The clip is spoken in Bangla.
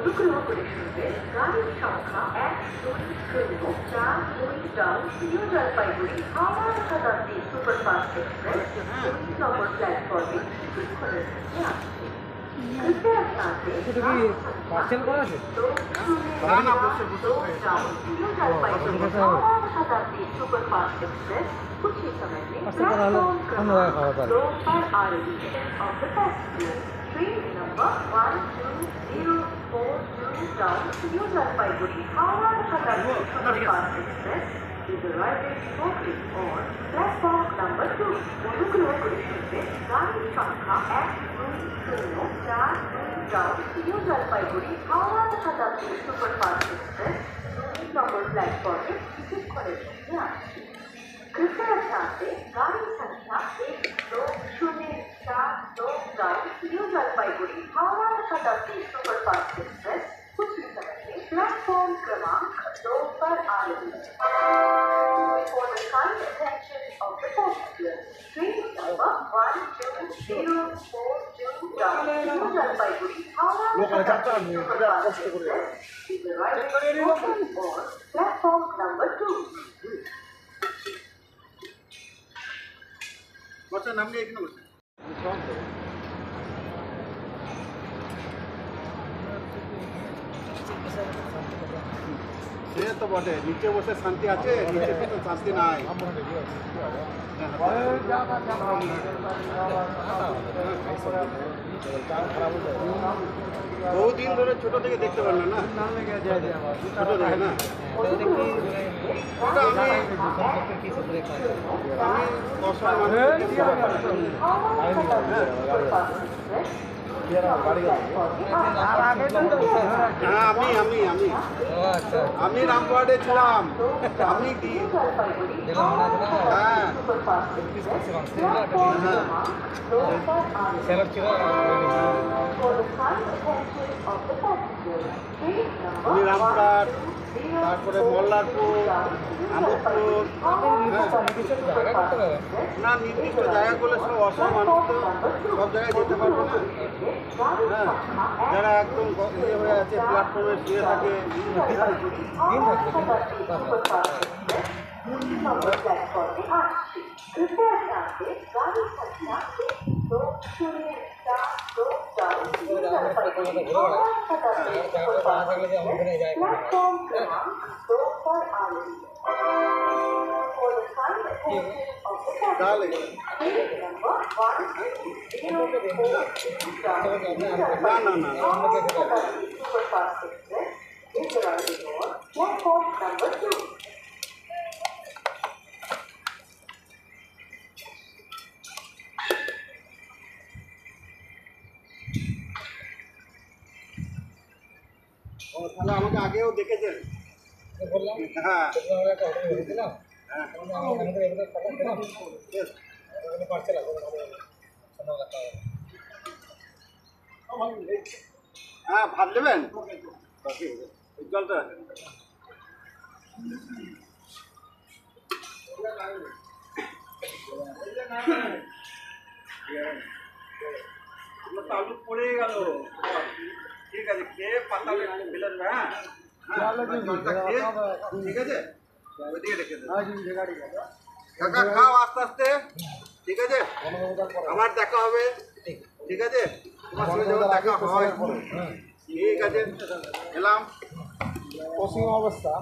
অনুগ্রহ করে শুনবেন গাড়ির সংখ্যা 1-2-0-4-2 নিউ জলপাইগুড়ি হাওড়া শতাব্দী সুপারফাস্ট এক্সপ্রেস 2 নম্বর প্ল্যাটফর্মে কিছুক্ষণের মধ্যে আসছে। कृपया साथे पार्सल करा আছে না বসে নিউ জলপাইগুড়ি হাওড়া शताब्दी सुपरफास्ट एक्सप्रेस कुछ ही समय में प्लेटफॉर्म क्रमांक 2 पर आ रही है of the passenger train number 12042 down New Jalpaiguri Howrah Shatabdi Superfast Express is arriving shortly on platform number 2. অনুগ্রহ করে শুনবেন গাড়ির সংখ্যা 1-2-0-4-2 down New Jalpaiguri Howrah Shatabdi Superfast Express 2 নম্বর প্ল্যাটফর্মে কিছুক্ষণের মধ্যে আসছে। कृपया साथे गाड़ी संख्या 1-2-0-4-2 new Jalpaiguri Howrah Shatabdi superfast express कुछ ही समय में प्लेटफॉर्म क्रमांक 2 पर आ रही है। For the kind attention of the passengers, train number 12042 down new Jalpaiguri Howrah Shatabdi superfast express is arriving on platform number 2. বসে নাম নিয়ে এখানে বসে সে তো বটে নিচে বসে শান্তি আছে নিচে তো শান্তি নাই বহুদিন ধরে ছোট থেকে দেখতে পারলাম না ছোট থেকে না আমি রামপুরহাটে ছিলাম আমি রামপুরহাট তারপরে মল্লারপুর আমোদপুর না নির্দিষ্ট জায়গাগুলো সব অসম মানুষ তো সব জায়গায় যেতে পারবো না হ্যাঁ যারা একদম ইয়ে হয়ে আছে প্ল্যাটফর্মে শুয়ে থাকে তাহলে আমাকে আগেও দেখেছেন হ্যাঁ হ্যাঁ ভাত দেবেন জলটা আলু পড়ে গেল ঠিক আছে খেয়ে পাতা ফেলেন হ্যাঁ ঠিক আছে ওইদিকে রেখে দেন কাকা খাও আস্তে আস্তে ঠিক আছে আমার দেখা হবে ঠিক আছে তোমার সঙ্গে যখন দেখা হয় ঠিক আছে এলাম পশ্চিম অবস্থা